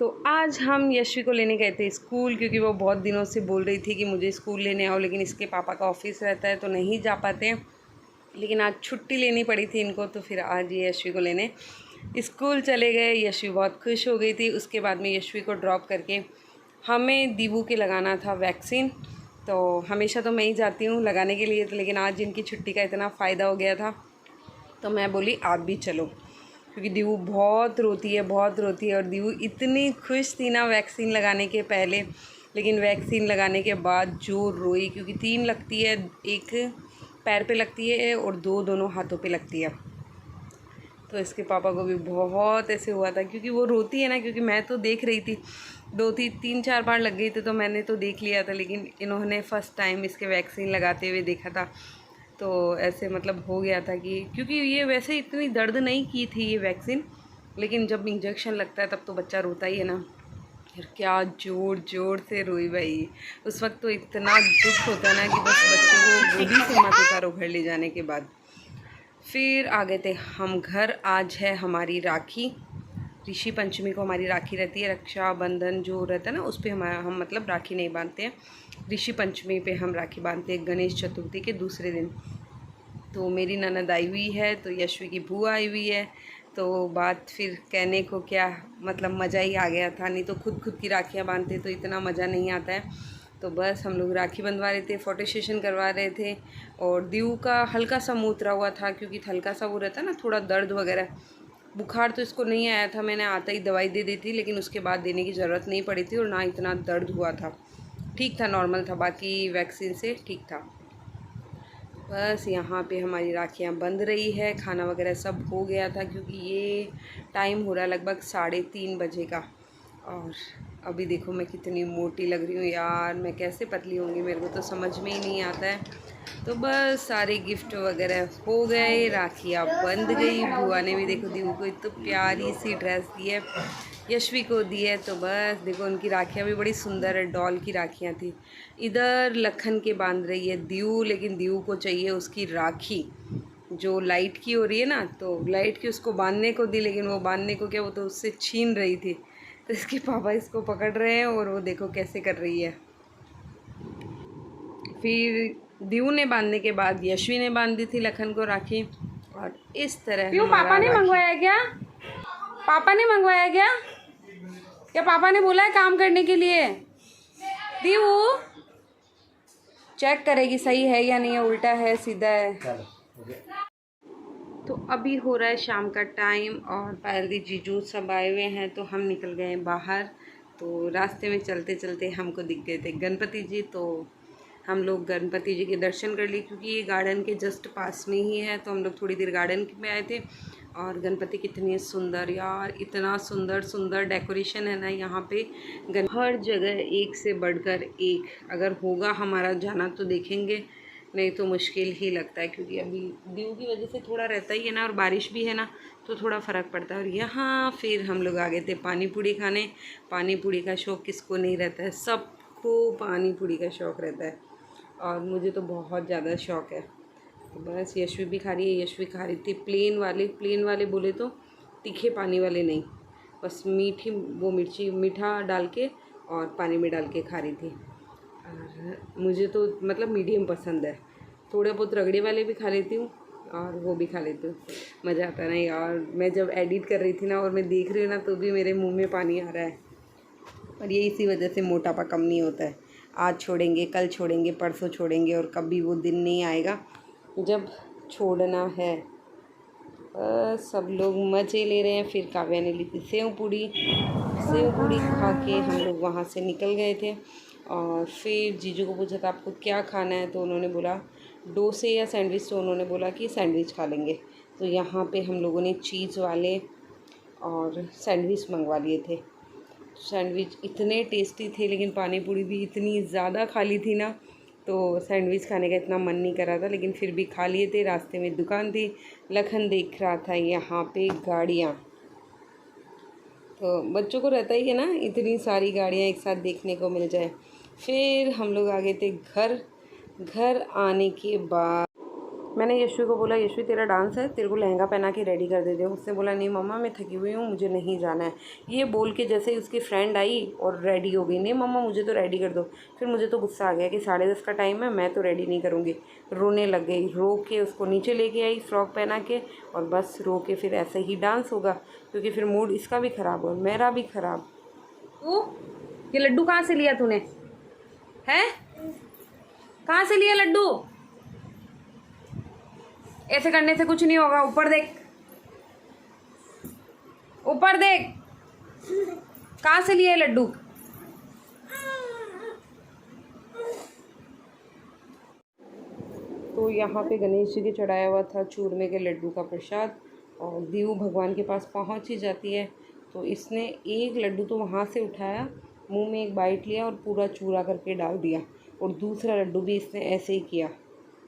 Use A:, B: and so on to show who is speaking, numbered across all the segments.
A: तो आज हम यशवी को लेने गए थे स्कूल, क्योंकि वो बहुत दिनों से बोल रही थी कि मुझे स्कूल लेने आओ, लेकिन इसके पापा का ऑफिस रहता है तो नहीं जा पाते हैं। लेकिन आज छुट्टी लेनी पड़ी थी इनको, तो फिर आज ये यशवी को लेने स्कूल चले गए। यशवी बहुत खुश हो गई थी। उसके बाद में यशवी को ड्रॉप करके हमें दीवू के लगाना था वैक्सीन। तो हमेशा तो मैं ही जाती हूँ लगाने के लिए, तो लेकिन आज इनकी छुट्टी का इतना फ़ायदा हो गया था तो मैं बोली आप भी चलो, क्योंकि दीवू बहुत रोती है, बहुत रोती है। और दीवू इतनी खुश थी ना वैक्सीन लगाने के पहले, लेकिन वैक्सीन लगाने के बाद जो रोई, क्योंकि 3 लगती है, एक पैर पे लगती है और 2 दोनों हाथों पे लगती है। तो इसके पापा को भी बहुत ऐसे हुआ था, क्योंकि वो रोती है ना, क्योंकि मैं तो देख रही थी 3-4 बार लग गई थी तो मैंने तो देख लिया था, लेकिन इन्होंने फ़र्स्ट टाइम इसके वैक्सीन लगाते हुए देखा था। तो ऐसे मतलब हो गया था कि, क्योंकि ये वैसे इतनी दर्द नहीं की थी ये वैक्सीन, लेकिन जब इंजेक्शन लगता है तब तो बच्चा रोता ही है ना। फिर क्या ज़ोर ज़ोर से रोई भाई। उस वक्त तो इतना दुख होता है ना कि बस बच्चे को गोदी से मत उतारो घर ले जाने के बाद। फिर आ गए थे हम घर। आज है हमारी राखी, ऋषि पंचमी को हमारी राखी रहती है। रक्षाबंधन जो रहता है ना उस पर हम मतलब राखी नहीं बांधते हैं, ऋषि पंचमी पे हम राखी बांधते हैं, गणेश चतुर्थी के दूसरे दिन। तो मेरी ननद आई हुई है, तो यशवी की बुआ आई हुई है। तो बात फिर कहने को क्या, मतलब मज़ा ही आ गया था। नहीं तो खुद की राखियाँ बांधते तो इतना मज़ा नहीं आता है। तो बस हम लोग राखी बंधवा रहे थे, फ़ोटो सेशन करवा रहे थे। और दीवू का हल्का सा मुँह उतरा हुआ था, क्योंकि हल्का सा वो रहता है ना, थोड़ा दर्द वगैरह। बुखार तो इसको नहीं आया था, मैंने आता ही दवाई दे दी थी, लेकिन उसके बाद देने की ज़रूरत नहीं पड़ी थी और ना इतना दर्द हुआ था। ठीक था, नॉर्मल था, बाकी वैक्सीन से ठीक था। बस यहाँ पे हमारी राखियाँ बंध रही है, खाना वगैरह सब हो गया था, क्योंकि ये टाइम हो रहा है लगभग 3:30 बजे का। और अभी देखो मैं कितनी मोटी लग रही हूँ यार, मैं कैसे पतली होंगी, मेरे को तो समझ में ही नहीं आता है। तो बस सारे गिफ्ट वगैरह हो गए, राखियाँ बंध गई। बुआ ने भी देखो दीवू को इतनी प्यारी सी ड्रेस दी है, यशवी को दी है। तो बस देखो उनकी राखियाँ भी बड़ी सुंदर है, डॉल की राखियाँ थी। इधर लखन के बांध रही है दीवू, लेकिन दीवू को चाहिए उसकी राखी जो लाइट की हो रही है ना, तो लाइट की उसको बांधने को दी, लेकिन वो बांधने को क्या, वो तो उससे छीन रही थी। तो इसके पापा इसको पकड़ रहे हैं और वो देखो कैसे कर रही है। फिर दीवू ने बांधने के बाद यशवी ने बांध दी थी लखन को राखी। और इस तरह
B: पापा ने मंगवाया क्या? पापा ने मंगवाया क्या? क्या पापा ने बोला है काम करने के लिए? दीवू चेक करेगी सही है या नहीं है, उल्टा है सीधा है।
A: तो अभी हो रहा है शाम का टाइम और पायल दी जीजू सब आए हुए हैं, तो हम निकल गए बाहर। तो रास्ते में चलते चलते हमको दिख गए थे गणपति जी, तो हम लोग गणपति जी के दर्शन कर लिए, क्योंकि ये गार्डन के जस्ट पास में ही है। तो हम लोग थोड़ी देर गार्डन में आए थे। और गणपति कितनी सुंदर यार, इतना सुंदर सुंदर डेकोरेशन है ना यहाँ पे। हर जगह एक से बढ़कर एक। अगर होगा हमारा जाना तो देखेंगे, नहीं तो मुश्किल ही लगता है, क्योंकि अभी ड्यू की वजह से थोड़ा रहता ही है ना, और बारिश भी है ना, तो थोड़ा फ़र्क पड़ता है। और यहाँ फिर हम लोग आ गए थे पानी पूड़ी खाने। पानी पूड़ी का शौक़ किसको नहीं रहता है, सबको पानी पूड़ी का शौक़ रहता है, और मुझे तो बहुत ज़्यादा शौक़ है। तो बस यशवी भी खा रही है। यशवी खा रही थी प्लेन वाले बोले तो, तीखे पानी वाले नहीं, बस मीठी वो मिर्ची मीठा डाल के और पानी में डाल के खा रही थी। और मुझे तो मतलब मीडियम पसंद है, थोड़े बहुत रगड़े वाले भी खा लेती हूँ और वो भी खा लेती हूँ, मज़ा आता है नहीं। और मैं जब एडिट कर रही थी ना और मैं देख रही हूँ ना, तो भी मेरे मुंह में पानी आ रहा है। और ये इसी वजह से मोटापा कम नहीं होता है। आज छोड़ेंगे, कल छोड़ेंगे, परसों छोड़ेंगे, और कभी वो दिन नहीं आएगा जब छोड़ना है। सब लोग मज़े ले रहे हैं। फिर काव्या ने ली थी सेव पूड़ी खा के हम लोग वहाँ से निकल गए थे। और फिर जीजू को पूछा था आपको क्या खाना है, तो उन्होंने बोला डोसे या सैंडविच, तो उन्होंने बोला कि सैंडविच खा लेंगे। तो यहाँ पे हम लोगों ने चीज़ वाले और सैंडविच मंगवा लिए थे। सैंडविच इतने टेस्टी थे, लेकिन पानी पूड़ी भी इतनी ज़्यादा खा ली थी ना, तो सैंडविच खाने का इतना मन नहीं कर रहा था, लेकिन फिर भी खा लिए थे। रास्ते में दुकान थी, लखन देख रहा था यहाँ पे गाड़ियाँ। तो बच्चों को रहता ही है ना, इतनी सारी गाड़ियाँ एक साथ देखने को मिल जाए। फिर हम लोग आ गए थे घर आने के बाद मैंने यशवी को बोला, यशवी तेरा डांस है, तेरे को लहंगा पहना के रेडी कर दे दे। उसने बोला नहीं मम्मा मैं थकी हुई हूँ, मुझे नहीं जाना है। ये बोल के जैसे ही उसकी फ्रेंड आई और रेडी हो गई, नहीं मम्मा मुझे तो रेडी कर दो। फिर मुझे तो गुस्सा आ गया कि 10:30 का टाइम है, मैं तो रेडी नहीं करूँगी। रोने लग गई, रो के उसको नीचे लेके आई फ्रॉक पहना के, और बस रो के फिर ऐसे ही डांस होगा, क्योंकि फिर मूड इसका भी ख़राब हुआ, मेरा भी ख़राब।
B: तू ये लड्डू कहाँ से लिया तूने? है कहाँ से लिया लड्डू? ऐसे करने से कुछ नहीं होगा। ऊपर देख, ऊपर देख, कहाँ से लिया लड्डू?
A: तो यहाँ पे गणेश जी के चढ़ाया हुआ था चूरमे के लड्डू का प्रसाद, और दीव भगवान के पास पहुँच ही जाती है। तो इसने एक लड्डू तो वहाँ से उठाया, मुंह में एक बाइट लिया और पूरा चूरा करके डाल दिया, और दूसरा लड्डू भी इसने ऐसे ही किया,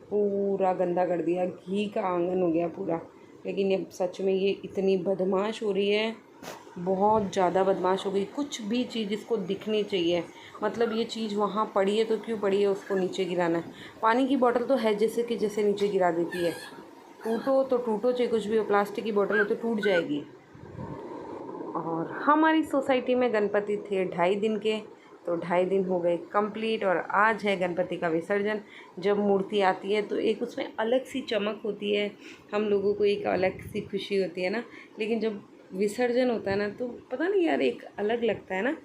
A: पूरा गंदा कर दिया, घी का आंगन हो गया पूरा। लेकिन ये सच में ये इतनी बदमाश हो रही है, बहुत ज़्यादा बदमाश हो गई। कुछ भी चीज़ इसको दिखनी चाहिए, मतलब ये चीज़ वहाँ पड़ी है तो क्यों पड़ी है, उसको नीचे गिराना है। पानी की बोतल तो है जैसे कि जैसे नीचे गिरा देती है। टूटो तो टूटो, चाहे कुछ भी हो, प्लास्टिक की बोतल हो तो टूट जाएगी। और हमारी सोसाइटी में गणपति थे 2.5 दिन के, तो 2.5 दिन हो गए कंप्लीट, और आज है गणपति का विसर्जन। जब मूर्ति आती है तो एक उसमें अलग सी चमक होती है, हम लोगों को एक अलग सी खुशी होती है ना। लेकिन जब विसर्जन होता है ना तो पता नहीं यार, एक अलग लगता है ना।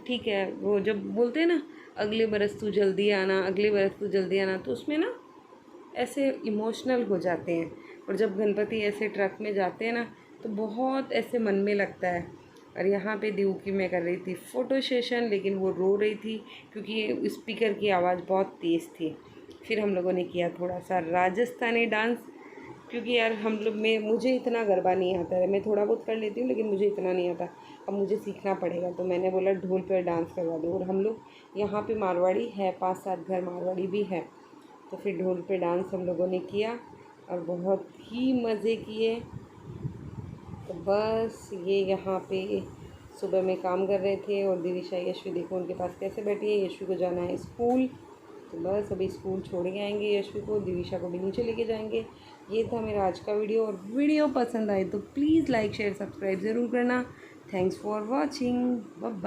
A: ठीक है, वो जब बोलते हैं ना अगले बरस तू जल्दी आना, अगले बरस तू जल्दी आना, तो उसमें ना ऐसे इमोशनल हो जाते हैं। और जब गणपति ऐसे ट्रक में जाते हैं ना तो बहुत ऐसे मन में लगता है। और यहाँ पे दीव की मैं कर रही थी फ़ोटो सेशन, लेकिन वो रो रही थी क्योंकि स्पीकर की आवाज़ बहुत तेज़ थी। फिर हम लोगों ने किया थोड़ा सा राजस्थानी डांस, क्योंकि यार हम लोग में, मुझे इतना गरबा नहीं आता है, मैं थोड़ा बहुत कर लेती हूँ लेकिन मुझे इतना नहीं आता, अब मुझे सीखना पड़ेगा। तो मैंने बोला ढोल पर डांस करवा दो, और हम लोग यहाँ पे मारवाड़ी है, 5-7 घर मारवाड़ी भी है, तो फिर ढोल पे डांस हम लोगों ने किया और बहुत ही मज़े किए। तो बस ये यहाँ पे सुबह में काम कर रहे थे, और दिविशा यशवी देखो उनके पास कैसे बैठी है। यशवी को जाना है स्कूल, तो बस अभी स्कूल छोड़ के आएंगे यशवी को, दिविशा को भी नीचे लेके जाएंगे। ये था मेरा आज का वीडियो, और वीडियो पसंद आए तो प्लीज़ लाइक शेयर सब्सक्राइब ज़रूर करना। Thanks for watching, bye.